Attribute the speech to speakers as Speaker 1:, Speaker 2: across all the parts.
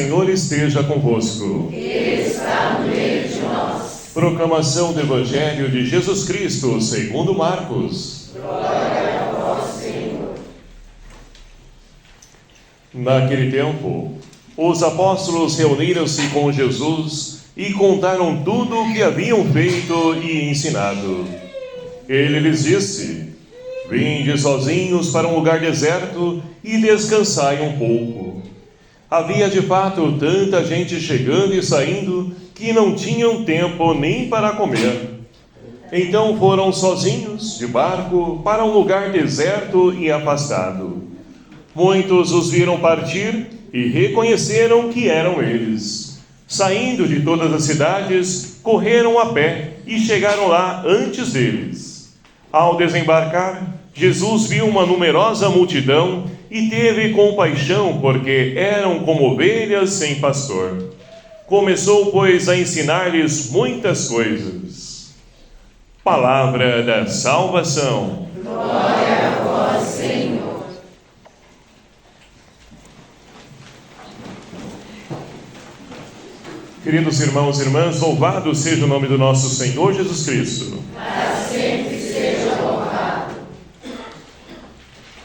Speaker 1: Senhor esteja convosco.
Speaker 2: Ele está no meio de nós.
Speaker 1: Proclamação do Evangelho de Jesus Cristo, segundo Marcos.
Speaker 2: Glória a vós, Senhor.
Speaker 1: Naquele tempo, os apóstolos reuniram-se com Jesus e contaram tudo o que haviam feito e ensinado. Ele lhes disse: Vinde sozinhos para um lugar deserto e descansai um pouco. Havia de fato tanta gente chegando e saindo que não tinham tempo nem para comer. Então foram sozinhos de barco para um lugar deserto e afastado. Muitos os viram partir e reconheceram que eram eles. Saindo de todas as cidades, correram a pé e chegaram lá antes deles. Ao desembarcar, Jesus viu uma numerosa multidão e teve compaixão, porque eram como ovelhas sem pastor. Começou, pois, a ensinar-lhes muitas coisas. Palavra da salvação.
Speaker 2: Glória a vós, Senhor.
Speaker 1: Queridos irmãos e irmãs, louvado seja o nome do nosso Senhor Jesus Cristo.
Speaker 2: Para sempre seja louvado.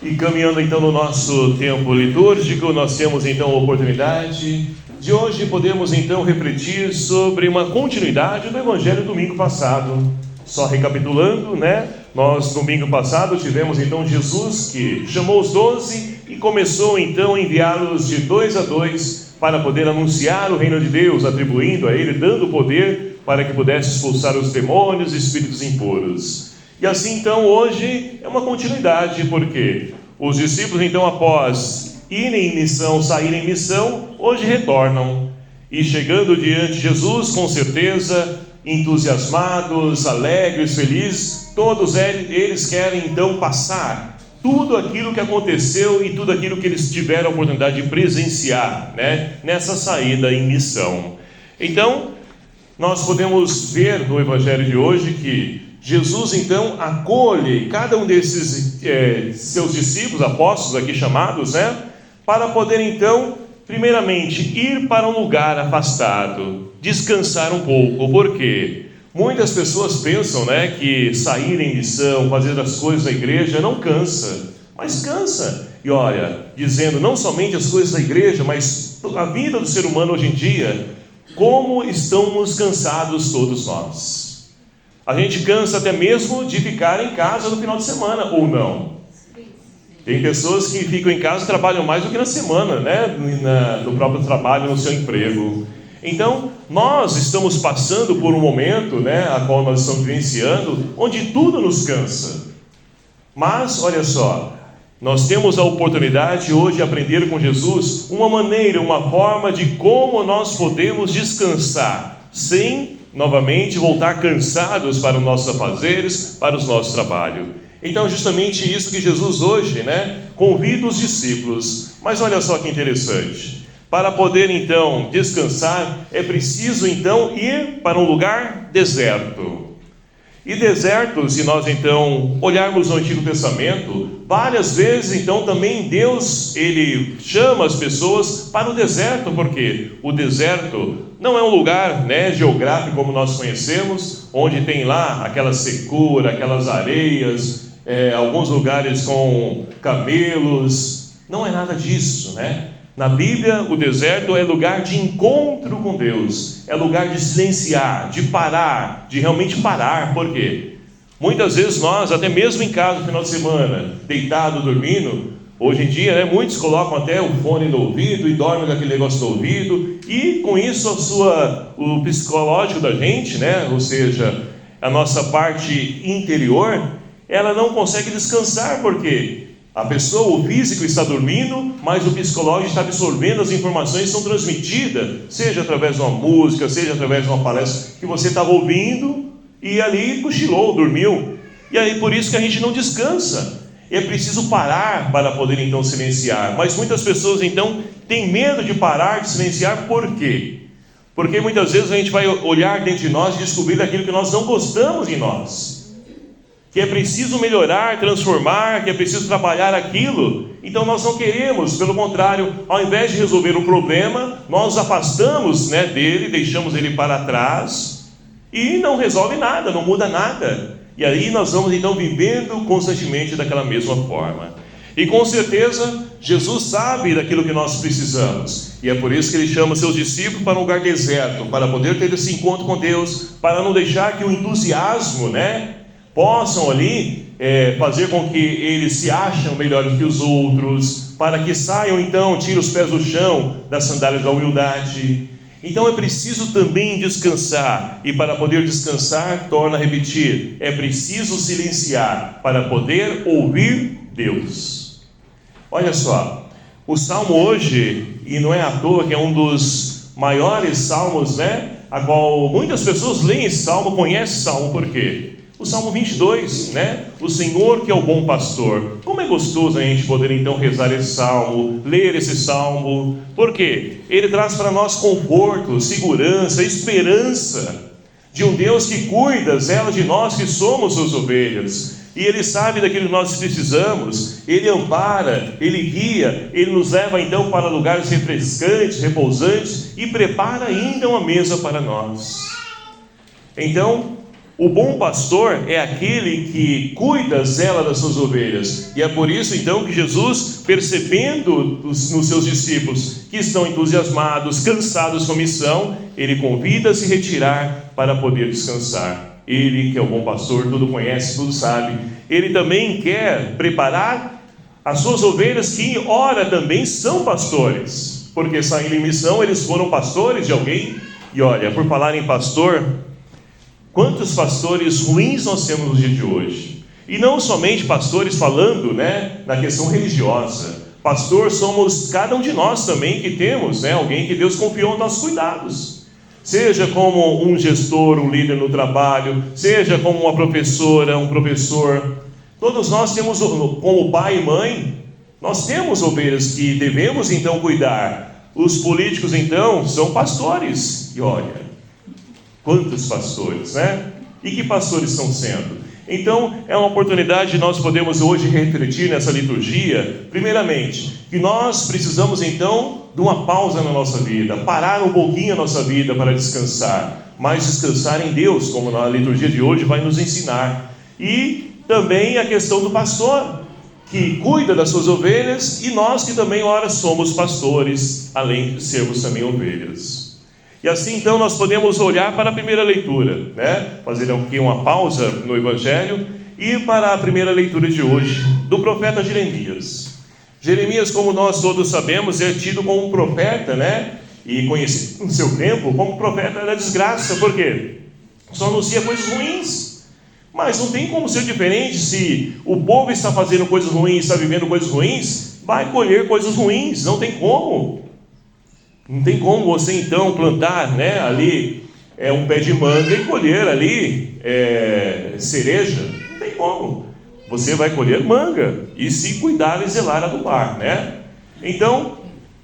Speaker 1: E caminhando então no nosso tempo litúrgico, nós temos então a oportunidade de hoje podemos então refletir sobre uma continuidade do Evangelho do domingo passado. Só recapitulando, nós domingo passado tivemos então Jesus que chamou os 12 e começou então a enviá-los de 2 a 2 para poder anunciar o reino de Deus, atribuindo a ele, dando poder para que pudesse expulsar os demônios e espíritos impuros. E assim então hoje é uma continuidade, porque os discípulos então após irem em missão, saírem em missão, hoje retornam. E chegando diante de Jesus, com certeza, entusiasmados, alegres, felizes, todos eles querem então passar tudo aquilo que aconteceu e tudo aquilo que eles tiveram a oportunidade de presenciar, nessa saída em missão. Então, nós podemos ver no Evangelho de hoje que Jesus então acolhe cada um desses seus discípulos, apóstolos aqui chamados, para poder então, primeiramente, ir para um lugar afastado, descansar um pouco. Por quê? Muitas pessoas pensam, que sair em missão, fazer as coisas da igreja não cansa, mas cansa. E olha, dizendo não somente as coisas da igreja, mas a vida do ser humano hoje em dia, como estamos cansados todos nós. A gente cansa até mesmo de ficar em casa no final de semana, ou não? Tem pessoas que ficam em casa e trabalham mais do que na semana, no próprio trabalho, no seu emprego. Então, nós estamos passando por um momento, a qual nós estamos vivenciando, onde tudo nos cansa. Mas, olha só, nós temos a oportunidade hoje de aprender com Jesus uma maneira, uma forma de como nós podemos descansar, sem, novamente, voltar cansados para os nossos afazeres, para os nossos trabalhos. Então, justamente isso que Jesus hoje, convida os discípulos. Mas olha só que interessante. Para poder, então, descansar, é preciso, então, ir para um lugar deserto. E deserto, se nós, então, olharmos no Antigo Testamento, várias vezes, então, também Deus, Ele chama as pessoas para o deserto, porque o deserto não é um lugar, geográfico como nós conhecemos, onde tem lá aquela secura, aquelas areias, alguns lugares com camelos. Não é nada disso, Na Bíblia, o deserto é lugar de encontro com Deus, é lugar de silenciar, de parar, de realmente parar. Por quê? Muitas vezes nós, até mesmo em casa no final de semana, deitado, dormindo, hoje em dia, muitos colocam até o fone no ouvido e dormem com aquele negócio no ouvido, e com isso o psicológico da gente, ou seja, a nossa parte interior, ela não consegue descansar, porque a pessoa, o físico está dormindo, mas o psicológico está absorvendo as informações que são transmitidas, seja através de uma música, seja através de uma palestra que você estava ouvindo, e ali cochilou, dormiu. E aí por isso que a gente não descansa. É preciso parar para poder então silenciar. Mas muitas pessoas então têm medo de parar, de silenciar. Por quê? Porque muitas vezes a gente vai olhar dentro de nós e descobrir aquilo que nós não gostamos em nós. que é preciso melhorar, transformar, que é preciso trabalhar aquilo, então nós não queremos, pelo contrário, ao invés de resolver o problema, nós nos afastamos, né, dele, deixamos ele para trás e não resolve nada, não muda nada. E aí nós vamos então vivendo constantemente daquela mesma forma. E com certeza Jesus sabe daquilo que nós precisamos, e é por isso que ele chama seus discípulos para um lugar deserto, para poder ter esse encontro com Deus, para não deixar que o entusiasmo, né, possam ali fazer com que eles se achem melhores que os outros, para que saiam então, tirem os pés do chão das sandálias da humildade. Então é preciso também descansar, e para poder descansar, torna a repetir, é preciso silenciar para poder ouvir Deus. Olha só, o Salmo hoje, e não é à toa que é um dos maiores salmos, né, a qual muitas pessoas leem esse salmo, conhecem esse salmo, por quê? O Salmo 22, né? O Senhor que é o bom pastor. Como é gostoso a gente poder então rezar esse salmo, ler esse salmo. Por quê? Ele traz para nós conforto, segurança, esperança de um Deus que cuida, zela de nós que somos suas ovelhas. E Ele sabe daquilo que nós precisamos. Ele ampara, Ele guia, Ele nos leva então para lugares refrescantes, repousantes e prepara ainda uma mesa para nós. Então, o bom pastor é aquele que cuida, zela das suas ovelhas. E é por isso então que Jesus, percebendo nos seus discípulos que estão entusiasmados, cansados com a missão, Ele convida a se retirar para poder descansar. Ele que é o bom pastor, tudo conhece, tudo sabe. Ele também quer preparar as suas ovelhas que ora também são pastores. Porque saindo em missão eles foram pastores de alguém. E olha, por falar em pastor, quantos pastores ruins nós temos no dia de hoje? E não somente pastores falando, né, na questão religiosa. Pastor somos cada um de nós também que temos, né, alguém que Deus confiou aos nossos cuidados. Seja como um gestor, um líder no trabalho, seja como uma professora, um professor. Todos nós temos, como pai e mãe, nós temos ovelhas que devemos então cuidar. Os políticos então são pastores. E olha, quantos pastores, né? E que pastores estão sendo? Então, é uma oportunidade de nós podermos hoje refletir nessa liturgia, primeiramente, que nós precisamos então de uma pausa na nossa vida, parar um pouquinho a nossa vida para descansar, mas descansar em Deus, como na liturgia de hoje vai nos ensinar. E também a questão do pastor, que cuida das suas ovelhas, e nós que também, ora, somos pastores, além de sermos também ovelhas. E assim então nós podemos olhar para a primeira leitura, né? Fazer aqui uma pausa no Evangelho e para a primeira leitura de hoje, do profeta Jeremias. Jeremias, como nós todos sabemos, é tido como um profeta, né? E conhecido no seu tempo como profeta da desgraça. Por quê? Só anuncia coisas ruins. Mas não tem como ser diferente. Se o povo está fazendo coisas ruins, está vivendo coisas ruins, vai colher coisas ruins. Não tem como. Não tem como você então plantar, né, ali um pé de manga e colher ali cereja. Não tem como. Você vai colher manga e se cuidar e zelar, adubar, né? Então,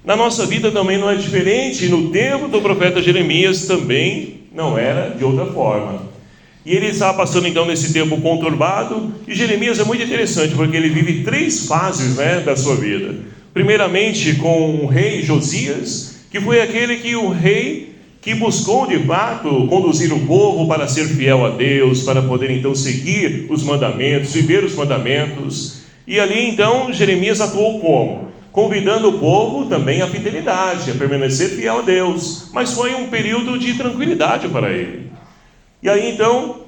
Speaker 1: na nossa vida também não é diferente. No tempo do profeta Jeremias também não era de outra forma. E ele estava passando então nesse tempo conturbado. E Jeremias é muito interessante porque ele vive 3 fases, né, da sua vida. Primeiramente com o rei Josias, que foi aquele que o rei que buscou de fato conduzir o povo para ser fiel a Deus, para poder então seguir os mandamentos, viver os mandamentos. E ali então Jeremias atuou como? Convidando o povo também à fidelidade, a permanecer fiel a Deus. Mas foi um período de tranquilidade para ele. E aí então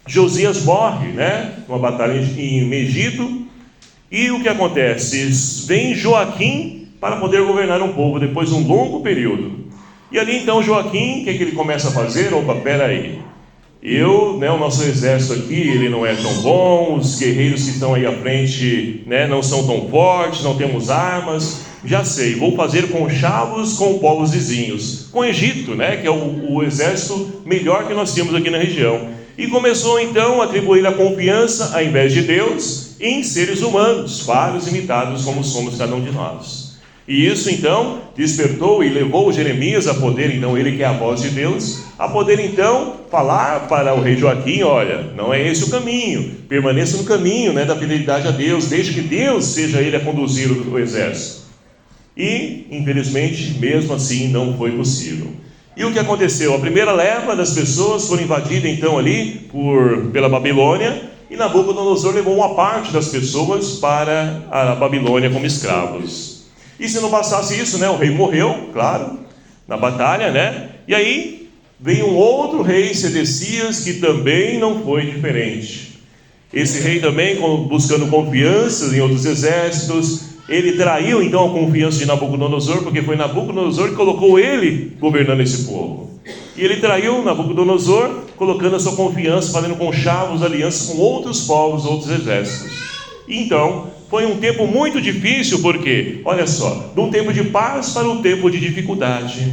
Speaker 1: Josias morre, né, numa batalha em Megiddo. E o que acontece? Vem Joaquim para poder governar um povo depois de um longo período. E ali então Joaquim, o que ele começa a fazer? Opa, peraí, o nosso exército aqui, ele não é tão bom, os guerreiros que estão aí à frente, né, não são tão fortes, não temos armas, já sei, vou fazer conchavos com povos vizinhos, com o Egito, né, que é o exército melhor que nós temos aqui na região. E começou então a atribuir a confiança, ao invés de Deus, em seres humanos, vários imitados como somos cada um de nós. E isso então despertou e levou Jeremias a poder, então ele que é a voz de Deus, a poder então falar para o rei Joaquim: olha, não é esse o caminho, permaneça no caminho, né, da fidelidade a Deus, desde que Deus seja ele a conduzir o exército. E infelizmente mesmo assim não foi possível. E o que aconteceu? A primeira leva das pessoas foram invadidas então ali pela Babilônia, e Nabucodonosor levou uma parte das pessoas para a Babilônia como escravos. E se não bastasse isso, né, o rei morreu, claro, na batalha, né? E aí veio um outro rei, Sedecias, que também não foi diferente. Esse rei também, buscando confiança em outros exércitos, ele traiu então a confiança de Nabucodonosor, porque foi Nabucodonosor que colocou ele governando esse povo. E ele traiu Nabucodonosor, colocando a sua confiança, fazendo conchavos, alianças com outros povos, outros exércitos. Então, foi um tempo muito difícil, porque, olha só, de um tempo de paz para um tempo de dificuldade.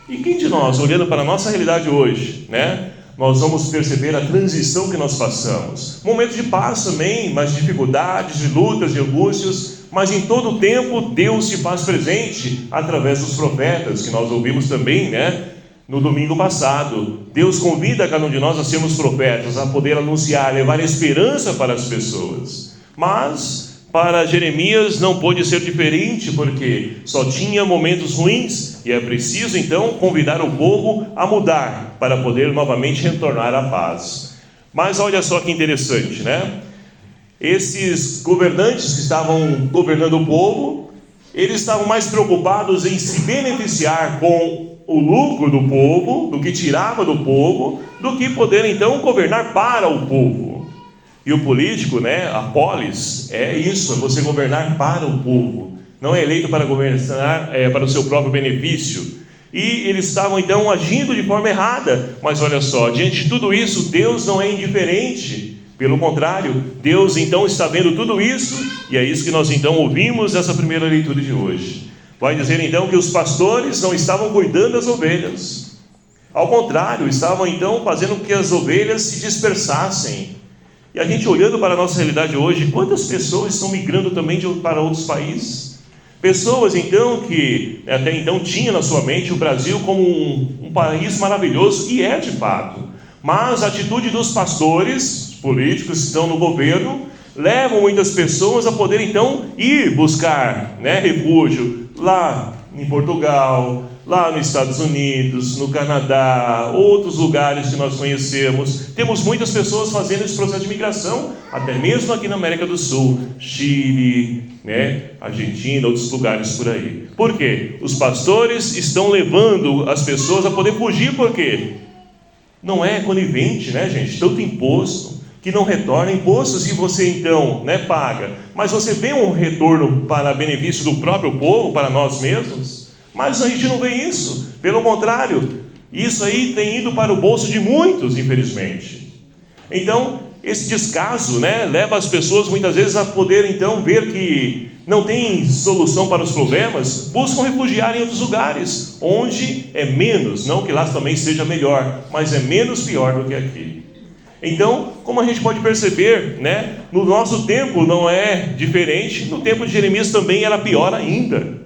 Speaker 1: E quem de nós, olhando para a nossa realidade hoje, né, nós vamos perceber a transição que nós passamos. Momentos de paz também, mas de dificuldades, de lutas, de angústias, mas em todo o tempo Deus se faz presente através dos profetas, que nós ouvimos também, né, no domingo passado. Deus convida cada um de nós a sermos profetas, a poder anunciar, levar esperança para as pessoas. Mas para Jeremias não pôde ser diferente, porque só tinha momentos ruins, e é preciso então convidar o povo a mudar, para poder novamente retornar à paz. Mas olha só que interessante, né? Esses governantes que estavam governando o povo, eles estavam mais preocupados em se beneficiar com o lucro do povo, do que tirava do povo, do que poder então governar para o povo. E o político, né, a polis, é isso, é você governar para o povo. Não é eleito para governar para o seu próprio benefício. E eles estavam então agindo de forma errada. Mas olha só, diante de tudo isso, Deus não é indiferente. Pelo contrário, Deus então está vendo tudo isso, e é isso que nós então ouvimos nessa primeira leitura de hoje. Vai dizer então que os pastores não estavam cuidando das ovelhas. Ao contrário, estavam então fazendo com que as ovelhas se dispersassem. E a gente olhando para a nossa realidade hoje, quantas pessoas estão migrando também para outros países? Pessoas então que até então tinham na sua mente o Brasil como um país maravilhoso, e é de fato. Mas a atitude dos pastores, políticos que estão no governo, levam muitas pessoas a poder então ir buscar, né, refúgio lá em Portugal, lá nos Estados Unidos, no Canadá, outros lugares que nós conhecemos. Temos muitas pessoas fazendo esse processo de migração, até mesmo aqui na América do Sul, Chile, né, Argentina, outros lugares por aí. Por quê? Os pastores estão levando as pessoas a poder fugir, por quê? Não é conivente, né, gente? Tanto imposto que não retorna, imposto se você então, né, paga, mas você vê um retorno para benefício do próprio povo, para nós mesmos? Mas a gente não vê isso, pelo contrário, isso aí tem ido para o bolso de muitos, infelizmente. Então, esse descaso, né, leva as pessoas muitas vezes a poder então ver que não tem solução para os problemas, buscam refugiar em outros lugares, onde é menos, não que lá também seja melhor, mas é menos pior do que aqui. Então, como a gente pode perceber, né, no nosso tempo não é diferente, no tempo de Jeremias também era pior ainda.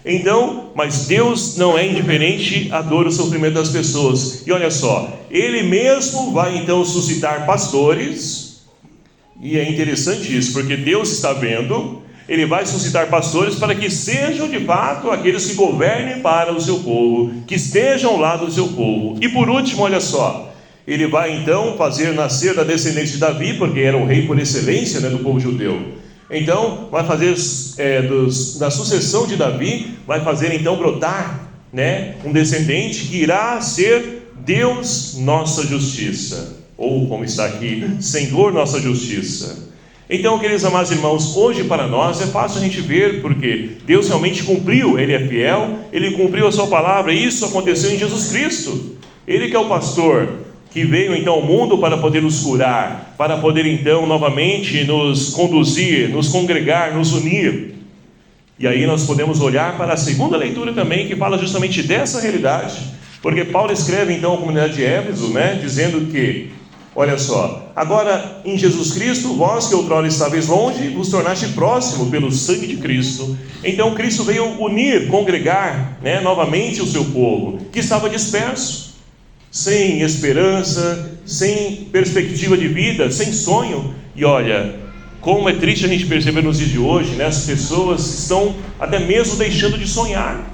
Speaker 1: Então, mas Deus não é indiferente à dor e ao sofrimento das pessoas. E olha só, Ele mesmo vai então suscitar pastores, e é interessante isso, porque Deus está vendo, Ele vai suscitar pastores para que sejam de fato aqueles que governem para o seu povo, que estejam ao lado do seu povo. E por último, olha só, Ele vai então fazer nascer da descendência de Davi, porque era o rei por excelência, né, do povo judeu. Então, vai fazer da sucessão de Davi, vai fazer então brotar, né, um descendente que irá ser Deus nossa justiça, ou como está aqui, Senhor nossa justiça. Então, queridos amados irmãos, hoje para nós é fácil a gente ver, porque Deus realmente cumpriu, Ele é fiel, Ele cumpriu a sua palavra, e isso aconteceu em Jesus Cristo. Ele que é o pastor, que veio então ao mundo para poder nos curar, para poder então novamente nos conduzir, nos congregar, nos unir. E aí nós podemos olhar para a segunda leitura também, que fala justamente dessa realidade, porque Paulo escreve então à comunidade de Éfeso, né, dizendo que, Olha só, agora em Jesus Cristo, vós que outrora estáveis longe, vos tornaste próximo pelo sangue de Cristo. Então Cristo veio unir, congregar, novamente o seu povo, que estava disperso, sem esperança, sem perspectiva de vida, sem sonho. E olha, como é triste a gente perceber nos dias de hoje, as pessoas estão até mesmo deixando de sonhar.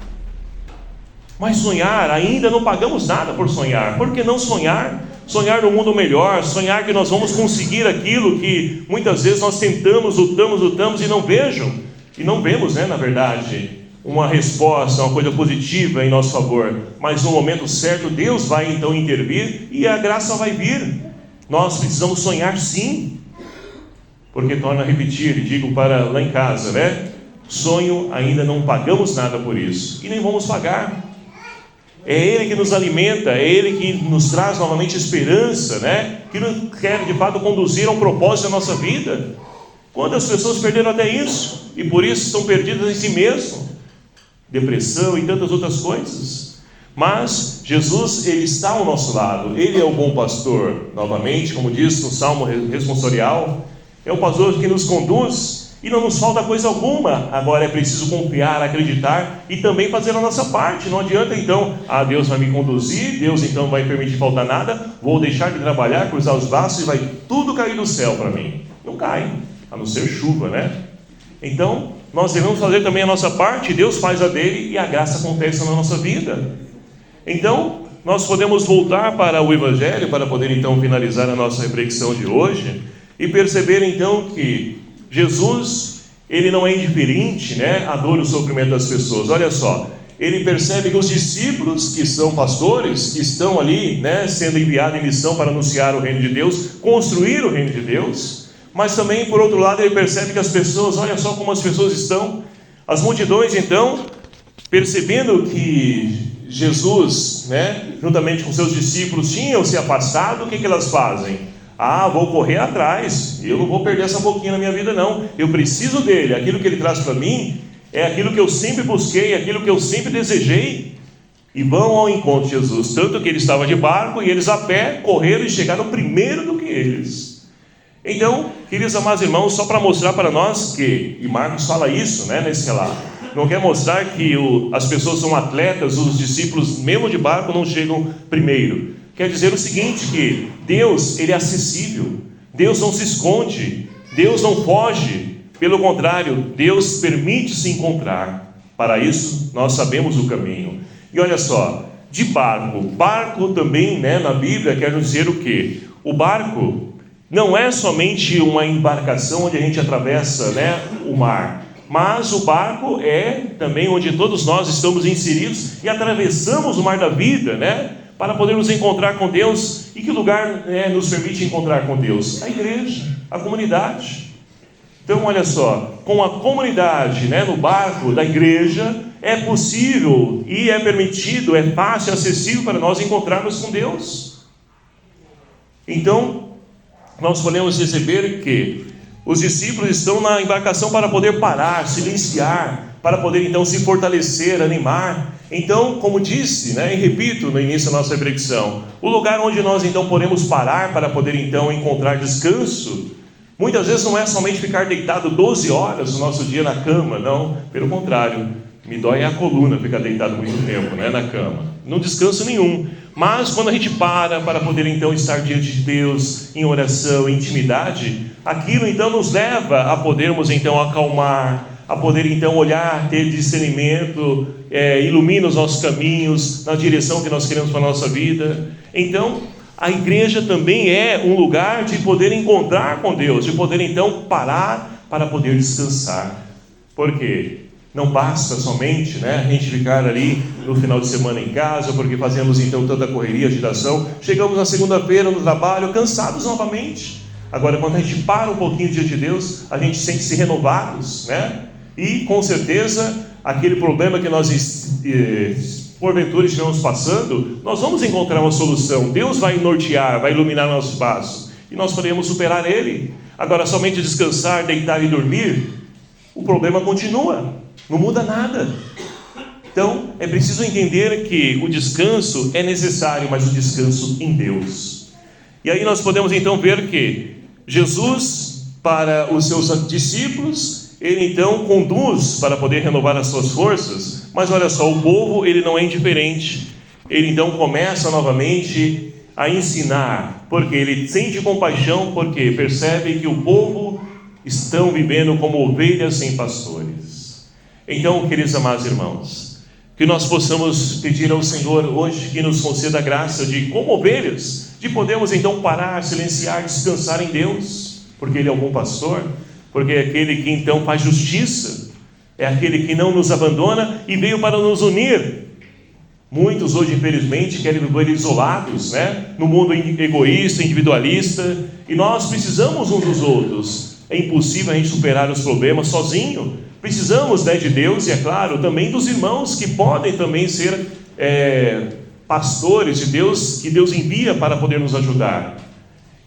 Speaker 1: Mas sonhar, ainda não pagamos nada por sonhar. Por que não sonhar? Sonhar num mundo melhor, sonhar que nós vamos conseguir aquilo que muitas vezes nós tentamos, lutamos e não vemos, na verdade, uma resposta, uma coisa positiva em nosso favor. Mas no momento certo, Deus vai então intervir e a graça vai vir. Nós precisamos sonhar sim, porque torna a repetir, digo para lá em casa, sonho, ainda não pagamos nada por isso, e nem vamos pagar. É Ele que nos alimenta, é Ele que nos traz novamente esperança, que nos quer de fato conduzir a um propósito da nossa vida. Quantas pessoas perderam até isso, e por isso estão perdidas em si mesmo, depressão e tantas outras coisas. Mas Jesus, Ele está ao nosso lado, Ele é o bom pastor, novamente, como diz no Salmo responsorial, é o pastor que nos conduz, e não nos falta coisa alguma. Agora é preciso confiar, acreditar e também fazer a nossa parte. Não adianta então, Deus vai me conduzir, Deus então vai permitir faltar nada, vou deixar de trabalhar, cruzar os braços e vai tudo cair do céu para mim. Não cai, a não ser chuva, Então, nós devemos fazer também a nossa parte, Deus faz a dele e a graça acontece na nossa vida. Então, nós podemos voltar para o Evangelho, para poder então finalizar a nossa reflexão de hoje, e perceber então que Jesus, Ele não é indiferente, à dor e ao sofrimento das pessoas. Olha só, Ele percebe que os discípulos, que são pastores, que estão ali, sendo enviados em missão para anunciar o reino de Deus, construir o reino de Deus, mas também, por outro lado, Ele percebe que as pessoas, olha só como as pessoas estão, as multidões então, percebendo que Jesus, juntamente com seus discípulos, tinham se afastado, o que elas fazem? Vou correr atrás, eu não vou perder essa boquinha na minha vida não, eu preciso dele, aquilo que ele traz para mim é aquilo que eu sempre busquei, aquilo que eu sempre desejei, e vão ao encontro de Jesus, tanto que ele estava de barco e eles a pé correram e chegaram primeiro do que eles. Então, queridos amados irmãos, só para mostrar para nós que, e Marcos fala isso, nesse relato, não quer mostrar que as pessoas são atletas, os discípulos mesmo de barco não chegam primeiro. Quer dizer o seguinte, que Deus, Ele é acessível, Deus não se esconde, Deus não foge, pelo contrário, Deus permite se encontrar. Para isso, nós sabemos o caminho. E olha só, de barco também, na Bíblia, quer dizer o quê? O barco não é somente uma embarcação onde a gente atravessa, o mar, mas o barco é também onde todos nós estamos inseridos e atravessamos o mar da vida, para podermos encontrar com Deus. E que lugar nos permite encontrar com Deus? A igreja, a comunidade. Então olha só, com a comunidade, no barco da igreja, é possível e é permitido, é fácil, acessível para nós encontrarmos com Deus. Então, nós podemos perceber que os discípulos estão na embarcação para poder parar, silenciar, para poder então se fortalecer, animar. Então, como disse, e repito no início da nossa reflexão, o lugar onde nós então podemos parar para poder então encontrar descanso, muitas vezes não é somente ficar deitado 12 horas no nosso dia na cama, não, pelo contrário, me dói a coluna ficar deitado muito tempo, na cama, não descanso nenhum. Mas quando a gente para poder então estar diante de Deus, em oração, em intimidade, aquilo então nos leva a podermos então acalmar, a poder então olhar, ter discernimento, ilumina os nossos caminhos, na direção que nós queremos para a nossa vida. Então, a igreja também é um lugar de poder encontrar com Deus, de poder então parar para poder descansar. Por quê? Não basta somente, a gente ficar ali no final de semana em casa, porque fazemos então tanta correria, agitação, chegamos na segunda-feira no trabalho, cansados novamente. Agora, quando a gente para um pouquinho diante de Deus, a gente sente-se renovados, E com certeza, aquele problema que nós porventura estivemos passando, nós vamos encontrar uma solução. Deus vai nortear, vai iluminar nossos passos, e nós podemos superar ele. Agora, somente descansar, deitar e dormir, o problema continua, não muda nada. Então, é preciso entender que o descanso é necessário, mas o descanso em Deus. E aí nós podemos então ver que Jesus, para os seus discípulos, ele então conduz para poder renovar as suas forças. Mas olha só, o povo ele não é indiferente. Ele então começa novamente a ensinar, porque ele sente compaixão, porque percebe que o povo estão vivendo como ovelhas sem pastores. Então, queridos amados irmãos, que nós possamos pedir ao Senhor hoje que nos conceda a graça de, como ovelhas, de podermos então parar, silenciar, descansar em Deus, porque Ele é o bom pastor, porque é aquele que então faz justiça, é aquele que não nos abandona e veio para nos unir. Muitos hoje, infelizmente, querem viver isolados, no mundo egoísta, individualista, e nós precisamos uns dos outros. É impossível a gente superar os problemas sozinho. Precisamos de Deus e, é claro, também dos irmãos que podem também ser pastores de Deus, que Deus envia para poder nos ajudar.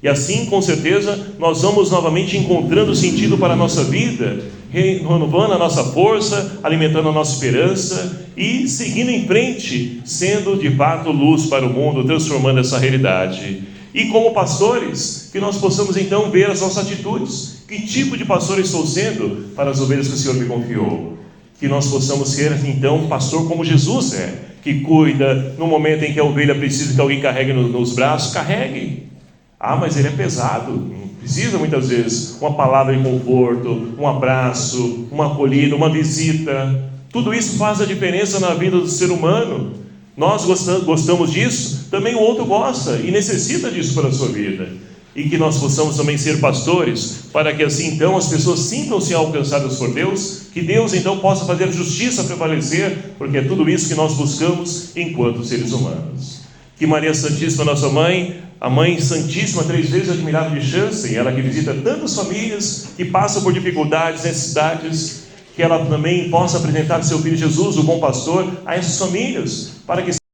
Speaker 1: E assim, com certeza, nós vamos novamente encontrando sentido para a nossa vida, renovando a nossa força, alimentando a nossa esperança e seguindo em frente, sendo de fato luz para o mundo, transformando essa realidade. E como pastores, que nós possamos então ver as nossas atitudes. Que tipo de pastor estou sendo para as ovelhas que o Senhor me confiou? Que nós possamos ser então pastor como Jesus é, que cuida no momento em que a ovelha precisa que alguém carregue nos braços, carregue. Ah, mas ele é pesado. Precisa muitas vezes uma palavra de conforto, um abraço, uma acolhida, uma visita. Tudo isso faz a diferença na vida do ser humano. Nós gostamos disso, também o outro gosta e necessita disso para a sua vida. E que nós possamos também ser pastores, para que assim então as pessoas sintam-se alcançadas por Deus, que Deus então possa fazer justiça prevalecer, porque é tudo isso que nós buscamos enquanto seres humanos. Que Maria Santíssima, nossa mãe, a Mãe Santíssima, 3 vezes admirável de chance, ela que visita tantas famílias que passam por dificuldades, necessidades, que ela também possa apresentar seu Filho Jesus, o bom pastor, a essas famílias, para que